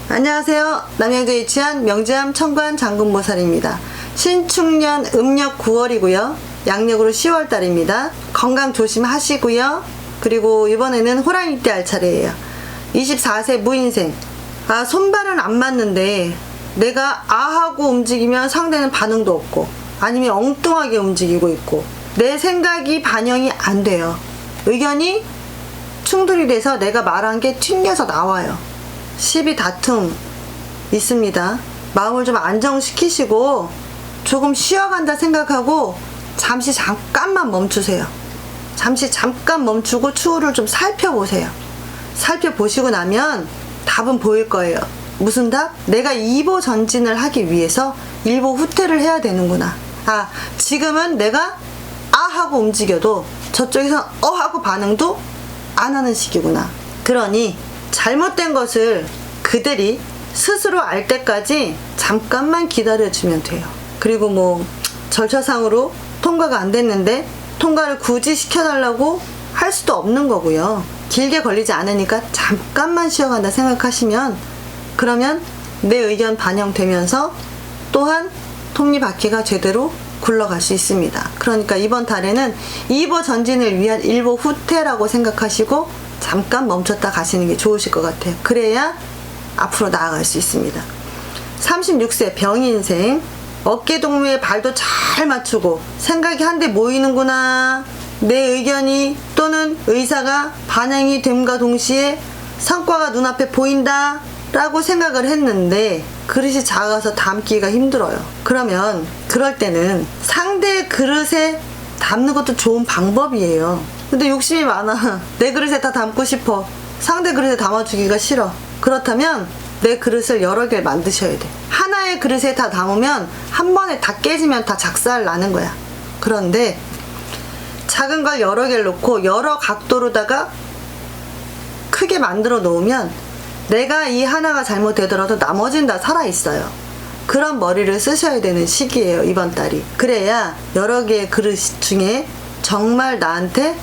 안녕하세요. 남양주에 위치한 명지암 청관 장군보살입니다. 신축년 음력 9월이고요. 양력으로 10월달입니다. 건강 조심하시고요. 그리고 이번에는 호랑이띠 할 차례예요. 24세 무인생. 손발은 안 맞는데 내가 하고 움직이면 상대는 반응도 없고 아니면 엉뚱하게 움직이고 있고 내 생각이 반영이 안 돼요. 의견이 충돌이 돼서 내가 말한 게 튕겨서 나와요. 시비 다툼 있습니다. 마음을 좀 안정시키시고 조금 쉬어간다 생각하고 잠깐만 멈추세요. 잠깐 멈추고 추후를 좀 살펴보세요. 살펴보시고 나면 답은 보일 거예요. 무슨 답? 내가 이보 전진을 하기 위해서 일보 후퇴를 해야 되는구나. 지금은 내가 하고 움직여도 저쪽에서 하고 반응도 안 하는 식이구나. 그러니 잘못된 것을 그들이 스스로 알 때까지 잠깐만 기다려주면 돼요. 그리고 절차상으로 통과가 안 됐는데 통과를 굳이 시켜달라고 할 수도 없는 거고요. 길게 걸리지 않으니까 잠깐만 쉬어간다 생각하시면 그러면 내 의견 반영되면서 또한 톱니바퀴가 제대로 굴러갈 수 있습니다. 그러니까 이번 달에는 2보 전진을 위한 1보 후퇴라고 생각하시고 잠깐 멈췄다 가시는 게 좋으실 것 같아요. 그래야 앞으로 나아갈 수 있습니다. 36세 병인생. 어깨 동무에 발도 잘 맞추고 생각이 한데 모이는구나. 내 의견이 또는 의사가 반영이 됨과 동시에 성과가 눈앞에 보인다 라고 생각을 했는데 그릇이 작아서 담기가 힘들어요. 그러면 그럴 때는 상대 그릇에 담는 것도 좋은 방법이에요. 근데 욕심이 많아. 내 그릇에 다 담고 싶어. 상대 그릇에 담아주기가 싫어. 그렇다면 내 그릇을 여러 개를 만드셔야 돼. 하나의 그릇에 다 담으면 한 번에 다 깨지면 다 작살 나는 거야. 그런데 작은 걸 여러 개를 놓고 여러 각도로다가 크게 만들어 놓으면 내가 이 하나가 잘못되더라도 나머지는 다 살아있어요. 그런 머리를 쓰셔야 되는 시기예요, 이번 달이. 그래야 여러 개의 그릇 중에 정말 나한테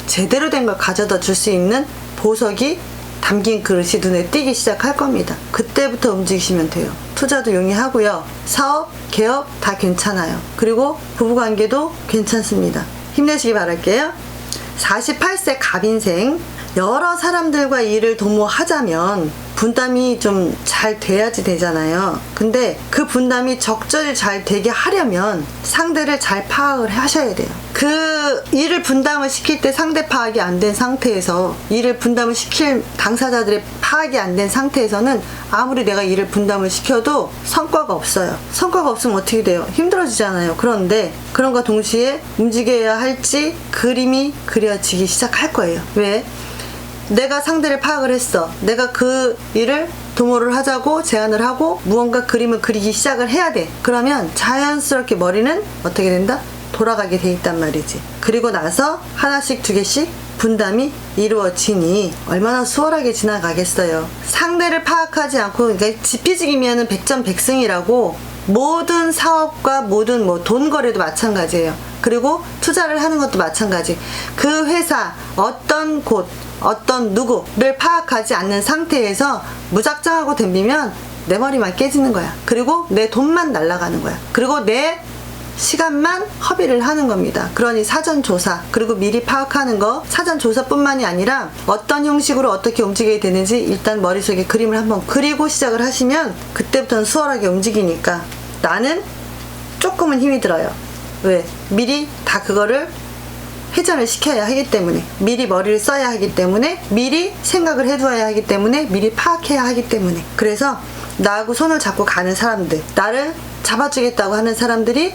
제대로 된 걸 가져다 줄 수 있는 보석이 담긴 그릇이 눈에 띄기 시작할 겁니다. 그때부터 움직이시면 돼요. 투자도 용이하고요. 사업, 개업 다 괜찮아요. 그리고 부부관계도 괜찮습니다. 힘내시기 바랄게요. 48세 갑인생. 여러 사람들과 일을 도모하자면 분담이 좀 잘 돼야지 되잖아요. 근데 그 분담이 적절히 잘 되게 하려면 상대를 잘 파악을 하셔야 돼요. 그 일을 분담을 시킬 때 상대 파악이 안 된 상태에서 일을 분담을 시킬 당사자들의 파악이 안 된 상태에서는 아무리 내가 일을 분담을 시켜도 성과가 없어요. 성과가 없으면 어떻게 돼요? 힘들어지잖아요. 그런데 그런과 동시에 움직여야 할지 그림이 그려지기 시작할 거예요. 왜? 내가 상대를 파악을 했어. 내가 그 일을 도모를 하자고 제안을 하고 무언가 그림을 그리기 시작을 해야 돼. 그러면 자연스럽게 머리는 어떻게 된다? 돌아가게 돼 있단 말이지. 그리고 나서 하나씩 두 개씩 분담이 이루어지니 얼마나 수월하게 지나가겠어요. 상대를 파악하지 않고, 그러니까 지피지기면은 백전백승이라고 모든 사업과 모든 돈 거래도 마찬가지예요. 그리고 투자를 하는 것도 마찬가지. 그 회사, 어떤 곳, 어떤 누구를 파악하지 않는 상태에서 무작정하고 덤비면 내 머리만 깨지는 거야. 그리고 내 돈만 날아가는 거야. 그리고 내 시간만 허비를 하는 겁니다. 그러니 사전조사, 그리고 미리 파악하는 거, 사전조사뿐만이 아니라 어떤 형식으로 어떻게 움직여야 되는지 일단 머릿속에 그림을 한번 그리고 시작을 하시면 그때부터는 수월하게 움직이니까. 나는 조금은 힘이 들어요. 왜? 미리 다 그거를 회전을 시켜야 하기 때문에, 미리 머리를 써야 하기 때문에, 미리 생각을 해두어야 하기 때문에, 미리 파악해야 하기 때문에. 그래서 나하고 손을 잡고 가는 사람들, 나를 잡아주겠다고 하는 사람들이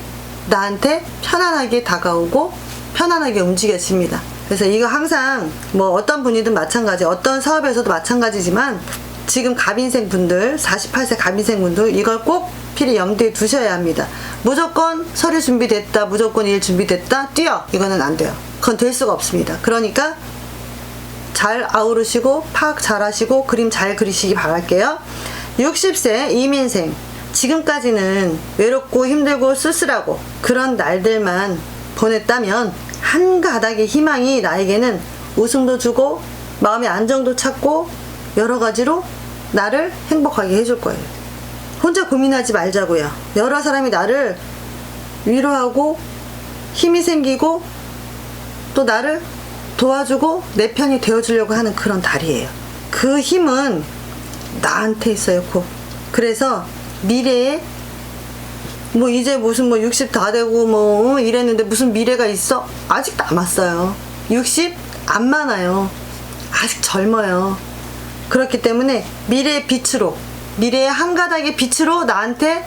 나한테 편안하게 다가오고 편안하게 움직여집니다. 그래서 이거 항상 어떤 분이든 마찬가지, 어떤 사업에서도 마찬가지지만 지금 갑인생 분들, 48세 갑인생 분들 이걸 꼭 필히 염두에 두셔야 합니다. 무조건 서류 준비됐다, 무조건 일 준비됐다, 뛰어! 이거는 안 돼요. 그건 될 수가 없습니다. 그러니까 잘 아우르시고 파악 잘 하시고 그림 잘 그리시기 바랄게요. 60세 이민생. 지금까지는 외롭고 힘들고 쓸쓸하고 그런 날들만 보냈다면 한 가닥의 희망이 나에게는 웃음도 주고 마음의 안정도 찾고 여러 가지로 나를 행복하게 해줄 거예요. 혼자 고민하지 말자고요. 여러 사람이 나를 위로하고 힘이 생기고 또 나를 도와주고 내 편이 되어주려고 하는 그런 달이에요. 그 힘은 나한테 있어요. 곧. 그래서 미래에 뭐 이제 무슨 뭐 60 다 되고 뭐 이랬는데 무슨 미래가 있어? 아직 남았어요. 60 안 많아요. 아직 젊어요. 그렇기 때문에 미래의 빛으로, 미래의 한 가닥의 빛으로 나한테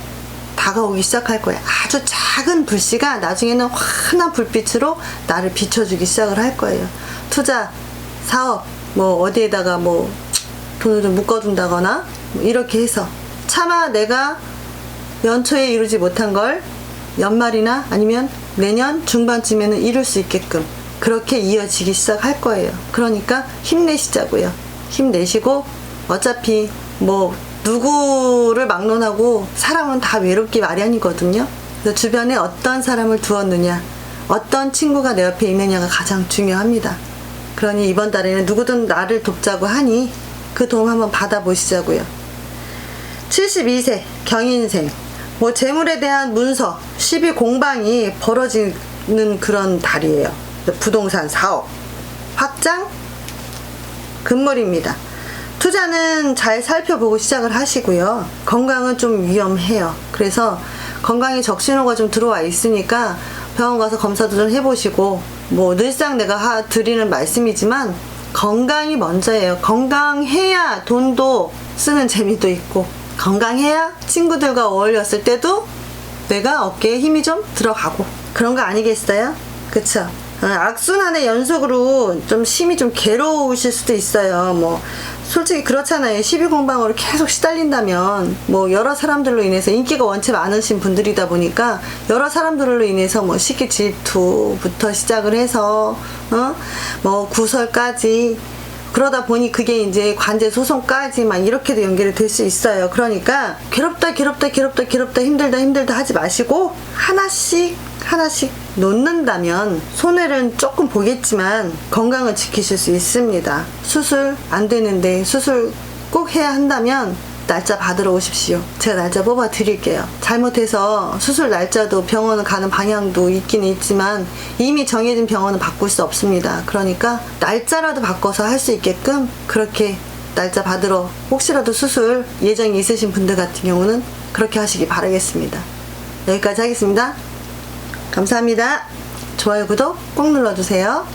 다가오기 시작할 거예요. 아주 작은 불씨가 나중에는 환한 불빛으로 나를 비춰주기 시작을 할 거예요. 투자, 사업, 뭐 어디에다가 뭐 돈을 좀 묶어둔다거나 뭐 이렇게 해서 차마 내가 연초에 이루지 못한 걸 연말이나 아니면 내년 중반쯤에는 이룰 수 있게끔 그렇게 이어지기 시작할 거예요. 그러니까 힘내시자고요. 힘내시고 어차피 뭐 누구를 막론하고 사람은 다 외롭기 마련이거든요. 그래서 주변에 어떤 사람을 두었느냐, 어떤 친구가 내 옆에 있느냐가 가장 중요합니다. 그러니 이번 달에는 누구든 나를 돕자고 하니 그 도움 한번 받아보시자고요. 72세 경인생, 뭐 재물에 대한 문서, 시비 공방이 벌어지는 그런 달이에요. 부동산 사업 확장 금물입니다. 투자는 잘 살펴보고 시작을 하시고요. 건강은 좀 위험해요. 그래서 건강에 적신호가 좀 들어와 있으니까 병원 가서 검사도 좀 해보시고, 뭐 늘상 내가 드리는 말씀이지만 건강이 먼저예요. 건강해야 돈도 쓰는 재미도 있고, 건강해야 친구들과 어울렸을 때도 내가 어깨에 힘이 좀 들어가고 그런 거 아니겠어요? 그쵸? 악순환의 연속으로 좀 심히 좀 괴로우실 수도 있어요. 뭐 솔직히 그렇잖아요. 시비공방으로 계속 시달린다면 뭐 여러 사람들로 인해서 인기가 원체 많으신 분들이다 보니까 여러 사람들로 인해서 뭐 시기 질투부터 시작을 해서 뭐 구설까지, 그러다 보니 그게 이제 관제 소송까지 막 이렇게도 연결이 될 수 있어요. 그러니까 괴롭다 힘들다 하지 마시고 하나씩 놓는다면 손해는 조금 보겠지만 건강을 지키실 수 있습니다. 수술 안 되는데 수술 꼭 해야 한다면 날짜 받으러 오십시오. 제가 날짜 뽑아 드릴게요. 잘못해서 수술 날짜도 병원을 가는 방향도 있긴 있지만 이미 정해진 병원은 바꿀 수 없습니다. 그러니까 날짜라도 바꿔서 할 수 있게끔 그렇게 날짜 받으러, 혹시라도 수술 예정이 있으신 분들 같은 경우는 그렇게 하시기 바라겠습니다. 여기까지 하겠습니다. 감사합니다. 좋아요, 구독 꼭 눌러주세요.